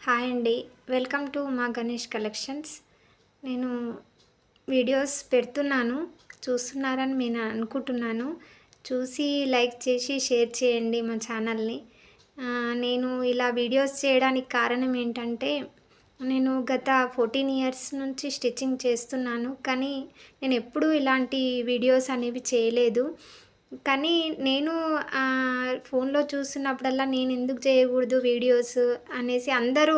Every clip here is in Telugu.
హాయ్ అండి. వెల్కమ్ టు మా గణేష్ కలెక్షన్స్. నేను వీడియోస్ పెడుతున్నాను. చూస్తున్నారని నేను అనుకుంటున్నాను. చూసి లైక్ చేసి షేర్ చేయండి మా ఛానల్‌ని. నేను ఇలా వీడియోస్ చేయడానికి కారణం ఏంటంటే, నేను గత 14 ఇయర్స్ నుంచి స్టిచ్చింగ్ చేస్తున్నాను. కానీ నేనెప్పుడూ ఇలాంటి వీడియోస్ అనేవి చేయలేదు. కానీ నేను ఫోన్‌లో చూస్తున్నప్పుడల్లా నేనెందుకు చేయకూడదు వీడియోస్ అనేసి అందరూ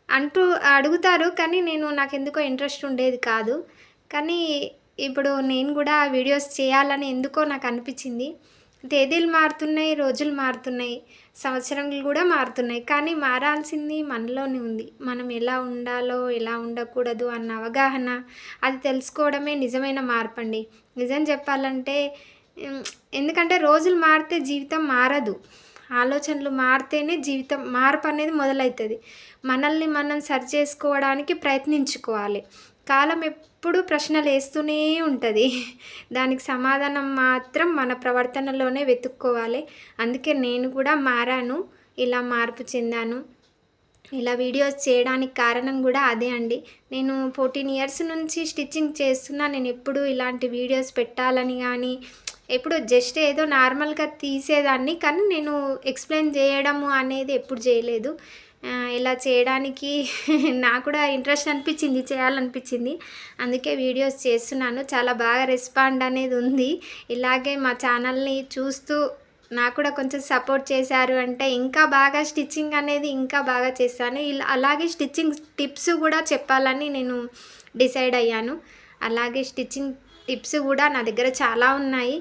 అంటూ అడుగుతారు. కానీ నాకెందుకో ఇంట్రెస్ట్ ఉండేది కాదు. కానీ ఇప్పుడు నేను గూడా వీడియోస్ చేయాలని ఎందుకో నాకనిపిచ్చింది. తేదీలు మారుతున్నాయి, రోజులు మారుతున్నాయి, సంవత్సరాలు గూడా మారుతున్నాయి. కానీ మారాల్సింది మనలోనే ఉంది. మనం ఎలా ఉండాలో, ఎలా ఉండకూడదు అన్న అవగాహన, అది తెలుసుకోవడమే నిజమైన మార్పండి. నిజం చెప్పాలంటే ఎందుకంటే రోజులు మారితే జీవితం మారదు. ఆలోచనలు మారితేనే జీవితం మార్పనేది మొదలైతది. మనల్ని మనం సరిచేసుకోవడానికి ప్రయత్నించుకోవాలి. కాలం ఎప్పుడూ ప్రశ్నలేస్తూనే ఉంటది. దానికి సమాధానం మాత్రం మన ప్రవర్తనలోనే వెతుక్కోవాలి. అందుకే నేను కూడా మారాను. ఇలా మార్పు చెందాను. ఇలా వీడియోస్ చేయడానికి కారణం గూడా అదే అండి. నేను 14 ఇయర్స్ నుంచి స్టిచ్చింగ్ చేస్తున్నా. నేనెప్పుడూ ఇలాంటి వీడియోస్ పెట్టాలని గానీ, ఎప్పుడు జస్ట్ ఏదో నార్మల్‌గా తీసేదాన్ని. కానీ నేను ఎక్స్‌ప్లెయిన్ జేయడము అనేది ఎప్పుడు జేయలేదు. ఇలా చేయడానికి నాకు కూడా ఇంట్రెస్ట్ అనిపిచ్చింది, చేయాలనిపిచ్చింది. అందుకే వీడియోస్ చేస్తున్నాను. చాలా బాగా రెస్పాండ్ అనేది ఉంది. ఇలాగే మా ఛానల్‌ని చూస్తూ నాకు కూడా కొంచెం సపోర్ట్ చేశారు అంటే ఇంకా బాగా స్టిచ్చింగ్ అనేది ఇంకా బాగా చేస్తాను. అలాగే స్టిచ్చింగ్ టిప్స్ కూడా చెప్పాలని నేను డిసైడ్ అయ్యాను. అలాగే స్టిచ్చింగ్ టిప్స్ కూడా నా దగ్గర చాలా ఉన్నాయి.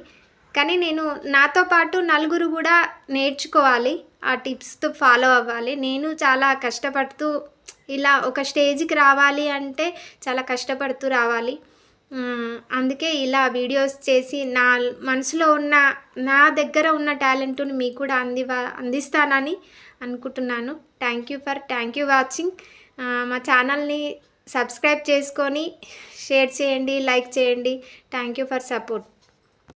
కానీ నేను నాతో పాటు నలుగురు కూడా నేర్చుకోవాలి. ఆ టిప్స్‌తో ఫాలో అవ్వాలి. నేను చాలా కష్టపడుతూ ఇలా ఒక స్టేజ్‌కి రావాలి అంటే చాలా కష్టపడుతూ రావాలి. అందుకే ఇలా వీడియోస్ చేసి నా మనసులో ఉన్న, నా దగ్గర ఉన్న టాలెంట్‌ని మీకు కూడా అందిస్తానని అనుకుంటున్నాను. Thank you watching. మా ఛానల్‌ని సబ్స్క్రైబ్ చేసుకొని షేర్ చేయండి, లైక్ చేయండి. Thank you for support.